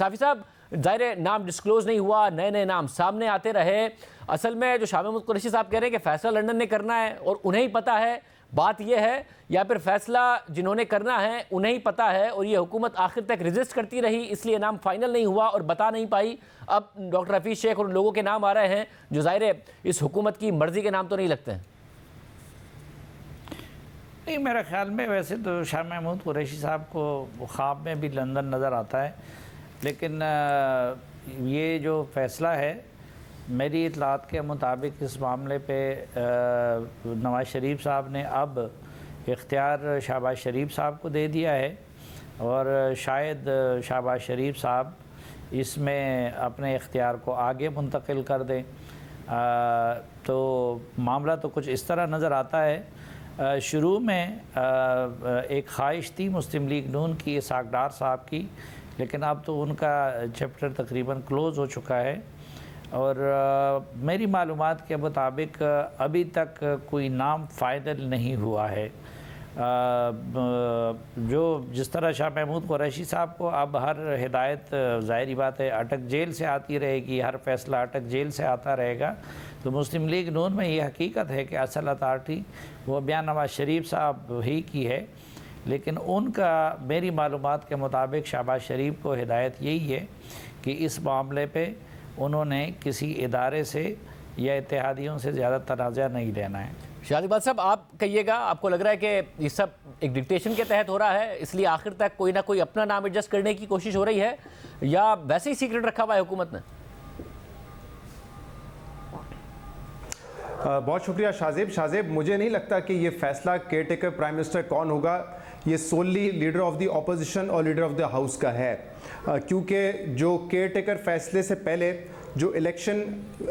साफ़ी साहब, ज़ाहिर नाम डिस्क्लोज़ नहीं हुआ, नए नए नाम सामने आते रहे। असल में जो शाह महमूद कुरैशी साहब कह रहे हैं कि फ़ैसला लंदन ने करना है और उन्हें ही पता है, बात यह है, या फिर फ़ैसला जिन्होंने करना है उन्हें ही पता है और ये हुकूमत आखिर तक रेजिस्ट करती रही, इसलिए नाम फाइनल नहीं हुआ और बता नहीं पाई। अब डॉक्टर हफीज़ शेख और लोगों के नाम आ रहे हैं जो ज़ाहिर इस हुकूमत की मर्ज़ी के नाम तो नहीं लगते हैं। नहीं, मेरे ख्याल में वैसे तो शाह महमूद कुरैशी साहब को ख्वाब में भी लंदन नज़र आता है, लेकिन ये जो फ़ैसला है, मेरी इतलात के मुताबिक इस मामले पे नवाज़ शरीफ साहब ने अब इख्तियार शहबाज शरीफ साहब को दे दिया है और शायद शहबाज शरीफ साहब इसमें अपने इख्तियार को आगे मुंतकिल कर दें। तो मामला तो कुछ इस तरह नज़र आता है। शुरू में एक ख्वाहिश थी मुस्लिम लीग नून की इसहाक डार साहब की, लेकिन अब तो उनका चैप्टर तकरीबन क्लोज़ हो चुका है और मेरी मालूमात के मुताबिक अभी तक कोई नाम फाइनल नहीं हुआ है। जो जिस तरह शाह महमूद कुरैशी साहब को अब हर हिदायत ज़ाहिरी बात है अटक जेल से आती रहेगी, हर फैसला अटक जेल से आता रहेगा, तो मुस्लिम लीग नून में ये हकीकत है कि असल अथॉरिटी वो बयान नवाज शरीफ साहब ही की है, लेकिन उनका मेरी मालूमात के मुताबिक शहबाज शरीफ को हिदायत यही है कि इस मामले पे उन्होंने किसी इदारे से या इत्तेहादियों से ज़्यादा तनाज़ा नहीं लेना है। शाह इकबाल साहब, आप कहिएगा, आपको लग रहा है कि ये सब एक डिक्टेशन के तहत हो रहा है, इसलिए आखिर तक कोई ना कोई अपना नाम एडजस्ट करने की कोशिश हो रही है, या वैसे ही सीक्रेट रखा हुआ है हुकूमत ने? बहुत शुक्रिया शाहजेब, मुझे नहीं लगता कि ये फैसला केयर टेकर प्राइम मिनिस्टर कौन होगा ये सोली लीडर ऑफ द ऑपोजिशन और लीडर ऑफ द हाउस का है, क्योंकि जो केयर टेकर फैसले से पहले जो इलेक्शन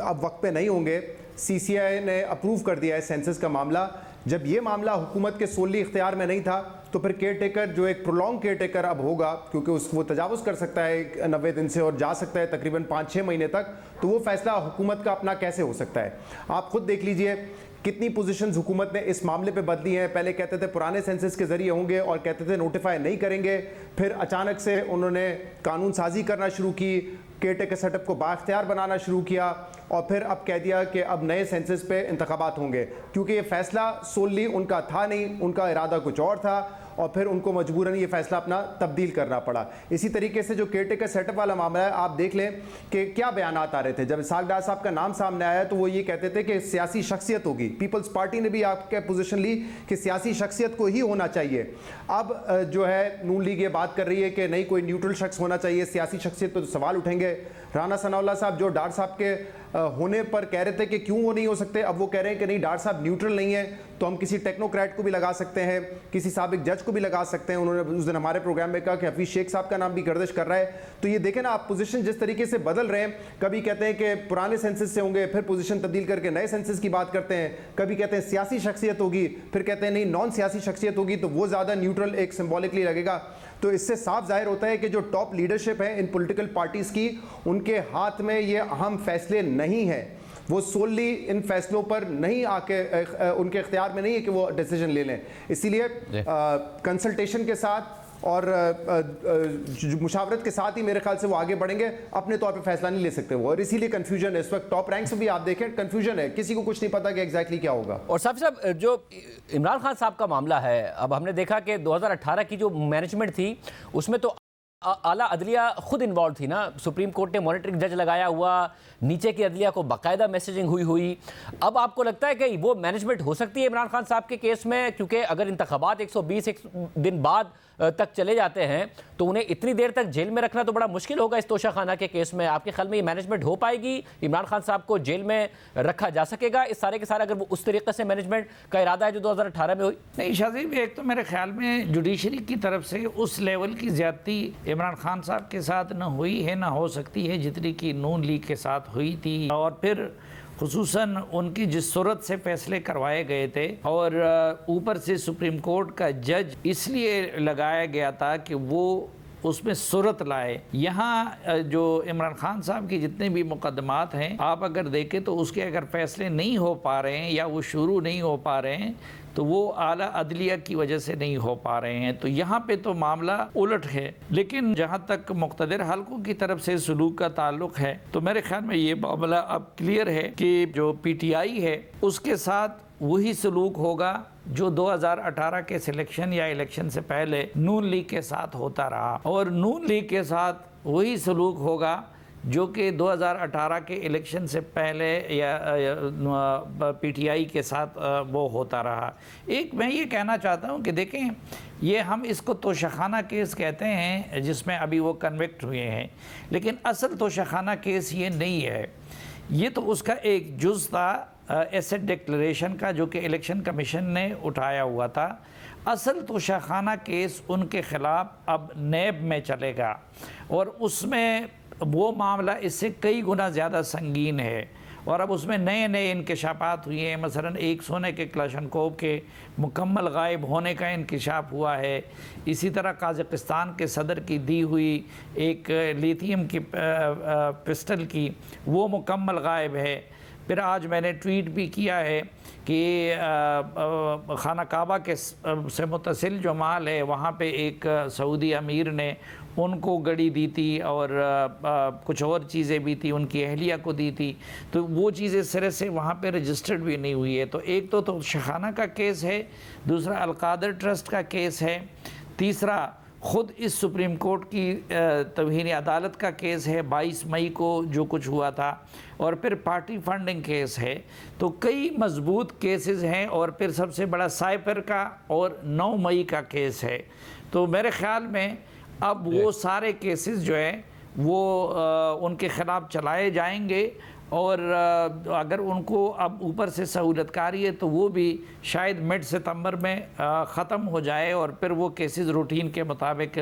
अब वक्त पे नहीं होंगे, CCI ने अप्रूव कर दिया है सेंसस का मामला। जब ये मामला हुकूमत के सोली इख्तियार में नहीं था तो फिर केयर टेकर जो एक प्रोलॉन्ग केयर टेकर अब होगा, क्योंकि वो तजावुज़ कर सकता है 90 दिन से और जा सकता है तकरीबन 5-6 महीने तक, तो वो फैसला हुकूमत का अपना कैसे हो सकता है। आप खुद देख लीजिए कितनी पोजीशंस हुकूमत ने इस मामले पे बदली हैं। पहले कहते थे पुराने सेंसस के ज़रिए होंगे और कहते थे नोटिफाई नहीं करेंगे, फिर अचानक से उन्होंने कानून साजी करना शुरू की, केयर टेकर सेटअप को बाख्तियार बनाना शुरू किया और फिर अब कह दिया कि अब नए सेंसस पे इंतखाबात होंगे, क्योंकि ये फैसला सोली उनका था नहीं, उनका इरादा कुछ और था और फिर उनको मजबूरन ये फैसला अपना तब्दील करना पड़ा। इसी तरीके से जो केयर टेकर सेटअप वाला मामला है, आप देख लें कि क्या बयानात आ रहे थे। जब इसहाक डार साहब का नाम सामने आया तो वो ये कहते थे कि सियासी शख्सियत होगी, पीपल्स पार्टी ने भी आपके पोजीशन ली कि सियासी शख्सियत को ही होना चाहिए। अब जो है नून लीग ये बात कर रही है कि नहीं, कोई न्यूट्रल शख्स होना चाहिए, सियासी शख्सियत पर तो सवाल उठेंगे। राना सनाउल्लाह साहब जो डार साहब के होने पर कह रहे थे कि क्यों वो नहीं हो सकते, अब वो कह रहे हैं कि नहीं, डार साहब न्यूट्रल नहीं है तो हम किसी टेक्नोक्रेट को भी लगा सकते हैं, किसी साबिक जज को भी लगा सकते हैं। उन्होंने उस दिन हमारे प्रोग्राम में कहा कि हफीज़ शेख साहब का नाम भी गर्दिश कर रहा है। तो ये देखें ना आप, पोजीशन जिस तरीके से बदल रहे हैं, कभी कहते हैं कि पुराने सेंसस से होंगे, फिर पोजीशन तब्दील करके नए सेंसस की बात करते हैं, कभी कहते हैं सियासी शख्सियत होगी, फिर कहते हैं नहीं नॉन सियासी शख्सियत होगी, तो वो ज़्यादा न्यूट्रल एक सिंबॉलिकली लगेगा। तो इससे साफ जाहिर होता है कि जो टॉप लीडरशिप है इन पॉलिटिकल पार्टीज़ की, उनके हाथ में ये अहम फैसले नहीं हैं, वो सोली इन फैसलों पर नहीं आके उनके इख्तियार में नहीं है कि वो डिसीजन ले लें। इसीलिए कंसल्टेशन के साथ और मुशावरत के साथ ही मेरे ख्याल से वो आगे बढ़ेंगे, अपने तौर पे फैसला नहीं ले सकते वो, और इसीलिए कंफ्यूजन है इस वक्त। टॉप रैंक्स में भी आप देखें कंफ्यूजन है, किसी को कुछ नहीं पता कि एग्जैक्टली क्या होगा। और साहब जो इमरान खान साहब का मामला है, अब हमने देखा कि 2018 की जो मैनेजमेंट थी उसमें तो आला अदलिया खुद इन्वॉल्व थी ना, सुप्रीम कोर्ट ने मॉनिटरिंग जज लगाया हुआ, नीचे की अदलिया को बाकायदा मैसेजिंग हुई। अब आपको लगता है कि वो मैनेजमेंट हो सकती है इमरान खान साहब के केस में? क्योंकि अगर इंतखाबात 120 दिन बाद तक चले जाते हैं तो उन्हें इतनी देर तक जेल में रखना तो बड़ा मुश्किल होगा इस तोशाखाना के केस में। आपके ख्याल में ये मैनेजमेंट हो पाएगी? इमरान खान साहब को जेल में रखा जा सकेगा इस सारे के सारे, अगर वो उस तरीके से मैनेजमेंट का इरादा है जो 2018 में हुई? नहीं शाहज़ीब, एक तो मेरे ख्याल में जुडिशरी की तरफ से उस लेवल की ज़्यादती इमरान खान साहब के साथ न हुई है, ना हो सकती है जितनी कि नून लीग के साथ हुई थी। और फिर खुसूसन उनकी जिस सूरत से फैसले करवाए गए थे और ऊपर से सुप्रीम कोर्ट का जज इसलिए लगाया गया था कि वो उसमें सूरत लाए। यहाँ जो इमरान खान साहब की जितने भी मुकदमात हैं आप अगर देखें तो उसके अगर फैसले नहीं हो पा रहे हैं या वो शुरू नहीं हो पा रहे हैं तो वो आला अदलिया की वजह से नहीं हो पा रहे हैं। तो यहाँ पे तो मामला उलट है। लेकिन जहाँ तक मुक़्तदिर हलकों की तरफ से सलूक का ताल्लुक है तो मेरे ख्याल में ये मामला अब क्लियर है कि जो PTI है उसके साथ वही सलूक होगा जो 2018 के सिलेक्शन या इलेक्शन से पहले नून लीग के साथ होता रहा, और नून लीग के साथ वही सलूक होगा जो कि 2018 के इलेक्शन से पहले या PTI के साथ वो होता रहा। एक मैं ये कहना चाहता हूँ कि देखें, ये हम इसको तोशाखाना केस कहते हैं जिसमें अभी वो कन्विक्ट हुए हैं, लेकिन असल तोशाखाना केस ये नहीं है। ये तो उसका एक जुज़ था एसेट डिक्लेरेशन का जो कि इलेक्शन कमीशन ने उठाया हुआ था। असल तोशाखाना केस उनके ख़िलाफ़ अब नैब में चलेगा और उसमें वो मामला इससे कई गुना ज़्यादा संगीन है और अब उसमें नए नए इंकशाफात हुए हैं। मसलन एक सोने के क्लाशनकोव के मुकम्मल गायब होने का इंकशाफ हुआ है। इसी तरह काज़ाकिस्तान के सदर की दी हुई एक लिथियम की पिस्टल की वो मुकम्मल गायब है। फिर आज मैंने ट्वीट भी किया है कि खाना काबा के से मुतसिल जो माल है वहाँ पे एक सऊदी अमीर ने उनको गड़ी दी थी और कुछ और चीज़ें भी थी, उनकी अहलिया को दी थी, तो वो चीज़ें सिरे से वहाँ पे रजिस्टर्ड भी नहीं हुई है। तो एक तो शखाना का केस है, दूसरा अलकादर ट्रस्ट का केस है, तीसरा ख़ुद इस सुप्रीम कोर्ट की तौहीन अदालत का केस है 22 मई को जो कुछ हुआ था, और फिर पार्टी फंडिंग केस है। तो कई मजबूत केसेस हैं और फिर सबसे बड़ा साइपर का और 9 मई का केस है। तो मेरे ख़्याल में अब वो सारे केसेस जो हैं वो उनके ख़िलाफ़ चलाए जाएंगे और अगर उनको अब ऊपर से सहूलतकारी है तो वो भी शायद मिड सितंबर में ख़त्म हो जाए और फिर वो केसेस रूटीन के मुताबिक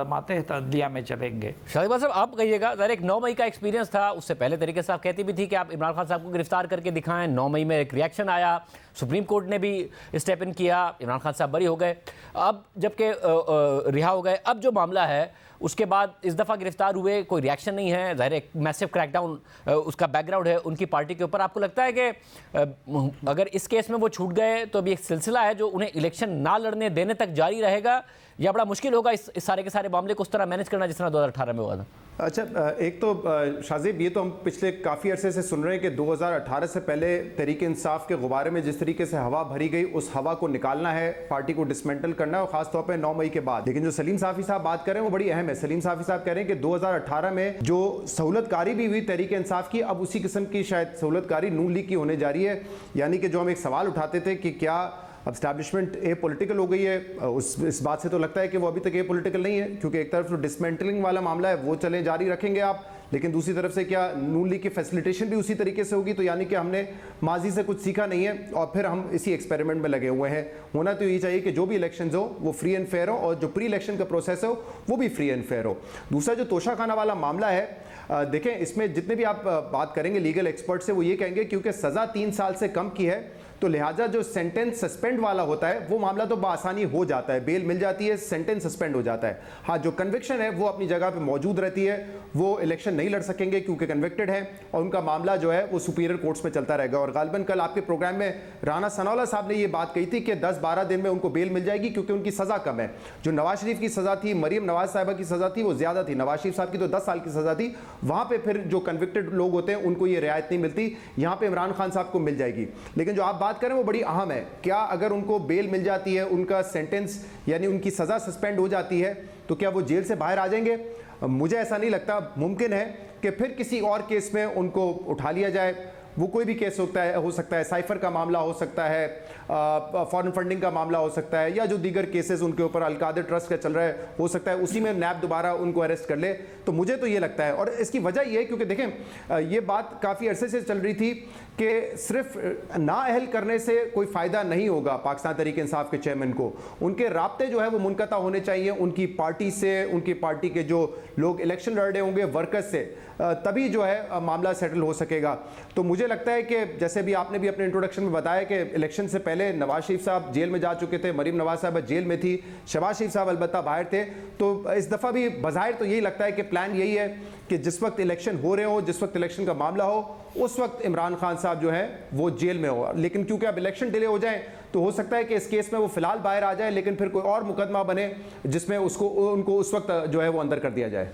मातहत अदलिया में चलेंगे। शाहिद साहब आप कहिएगा, ज़रा एक 9 मई का एक्सपीरियंस था, उससे पहले तरीके से आप कहती भी थी कि आप इमरान खान साहब को गिरफ्तार करके दिखाएं। 9 मई में एक रिएक्शन आया, सुप्रीम कोर्ट ने भी स्टेप इन किया, इमरान खान साहब बरी हो गए। अब जबकि रिहा हो गए, अब जो मामला है उसके बाद इस दफ़ा गिरफ्तार हुए, कोई रिएक्शन नहीं है। ज़ाहिर एक मैसिव क्रैकडाउन उसका बैकग्राउंड है उनकी पार्टी के ऊपर। आपको लगता है कि अगर इस केस में वो छूट गए तो अभी एक सिलसिला है जो उन्हें इलेक्शन ना लड़ने देने तक जारी रहेगा, या बड़ा मुश्किल होगा इस सारे के सारे मामले को उस तरह मैनेज करना जिस तरह 2018 में हुआ था? अच्छा, एक तो शाहजेब, ये तो हम पिछले काफ़ी अरसे से सुन रहे हैं कि 2018 से पहले तहरीक इंसाफ के गुब्बारे में जिस तरीके से हवा भरी गई, उस हवा को निकालना है, पार्टी को डिसमेंटल करना है, और खासतौर पर 9 मई के बाद। लेकिन जो सलीम साफ़ी साहब बात कर रहे हैं वो बड़ी अहम है। सलीम साफ़ी साहब कह रहे हैं कि 2018 में जो सहूलतकारी भी हुई तहरीक इंसाफ की, अब उसी किस्म की शायद सहूलतकारी नून लीग की होने जा रही है। यानी कि जो हम एक सवाल उठाते थे कि क्या अब स्टैब्लिशमेंट ए पॉलिटिकल हो गई है, इस बात से तो लगता है कि वो अभी तक ए पॉलिटिकल नहीं है, क्योंकि एक तरफ तो डिसमेंटलिंग वाला मामला है वो चले जारी रखेंगे आप, लेकिन दूसरी तरफ से क्या नून लीग की फैसिलिटेशन भी उसी तरीके से होगी? तो यानी कि हमने माजी से कुछ सीखा नहीं है और फिर हम इसी एक्सपेरिमेंट में लगे हुए हैं। होना तो यही चाहिए कि जो भी इलेक्शंस हो वो फ्री एंड फेयर हो और जो प्री इलेक्शन का प्रोसेस हो वो भी फ्री एंड फेयर हो। दूसरा जो तोशाखाना वाला मामला है, देखें इसमें जितने भी आप बात करेंगे लीगल एक्सपर्ट से वो ये कहेंगे क्योंकि सज़ा 3 साल से कम की है तो लिहाजा जो सेंटेंस सस्पेंड वाला होता है वो मामला तो बआसानी हो जाता है, बेल मिल जाती है, सेंटेंस सस्पेंड हो जाता है। हाँ, जो कन्विक्शन है वो अपनी जगह पे मौजूद रहती है, वो इलेक्शन नहीं लड़ सकेंगे क्योंकि कन्विक्टेड है और उनका मामला जो है वो सुपीरियर कोर्ट्स में चलता रहेगा। और गालिबन कल आपके प्रोग्राम में राना सनाउल्लाह साहब ने ये बात कही थी कि 10-12 दिन में उनको बेल मिल जाएगी क्योंकि उनकी सज़ा कम है। जो नवाज शरीफ की सज़ा थी, मरीम नवाज साहिबा की सज़ा थी, वो ज़्यादा थी। नवाज शरीफ साहब की तो 10 साल की सज़ा थी, वहाँ पर फिर जो कन्विक्टेड लोग होते हैं उनको ये रियायत नहीं मिलती, यहाँ पर इमरान खान साहब को मिल जाएगी। लेकिन जो आप बात करें वो बड़ी अहम है, क्या अगर उनको बेल मिल जाती है, उनका सेंटेंस यानी उनकी सज़ा सस्पेंड हो जाती है, तो क्या वो जेल से बाहर आ जाएंगे? मुझे ऐसा नहीं लगता। मुमकिन है कि फिर किसी और केस में उनको उठा लिया जाए, वो कोई भी केस हो सकता है, साइफर का मामला हो सकता है, फॉरेन फंडिंग का मामला हो सकता है, या जो दीगर केसेस उनके ऊपर अलकादर ट्रस्ट का चल रहा है हो सकता है उसी में नैब दोबारा उनको अरेस्ट कर ले। तो मुझे तो ये लगता है, और इसकी वजह ये है क्योंकि देखें ये बात काफ़ी अरसे से चल रही थी कि सिर्फ नाअहल करने से कोई फ़ायदा नहीं होगा पाकिस्तान तहरीक इंसाफ के चेयरमैन को। उनके राब्ते जो है वो मुनक़ता होने चाहिए उनकी पार्टी से, उनकी पार्टी के जो लोग इलेक्शन लड़ रहे होंगे वर्कर्स से, तभी जो है मामला सेटल हो सकेगा। तो मुझे लगता है कि जैसे भी आपने भी अपने इंट्रोडक्शन में बताया कि इलेक्शन से पहले नवाज शरीफ साहब जेल में जा चुके थे, मरीम नवाज साहब जेल में थी, शहबाज शरीफ साहब अलबत्ता बाहर थे, तो इस दफ़ा भी बाज़ाहिर तो यही लगता है कि प्लान यही है कि जिस वक्त इलेक्शन हो रहे हो, जिस वक्त इलेक्शन का मामला हो, उस वक्त इमरान खान साहब जो है वो जेल में हो। लेकिन क्योंकि अब इलेक्शन डिले हो जाए तो हो सकता है कि इस केस में वो फिलहाल बाहर आ जाए, लेकिन फिर कोई और मुकदमा बने जिसमें उनको उस वक्त जो है वो अंदर कर दिया जाए।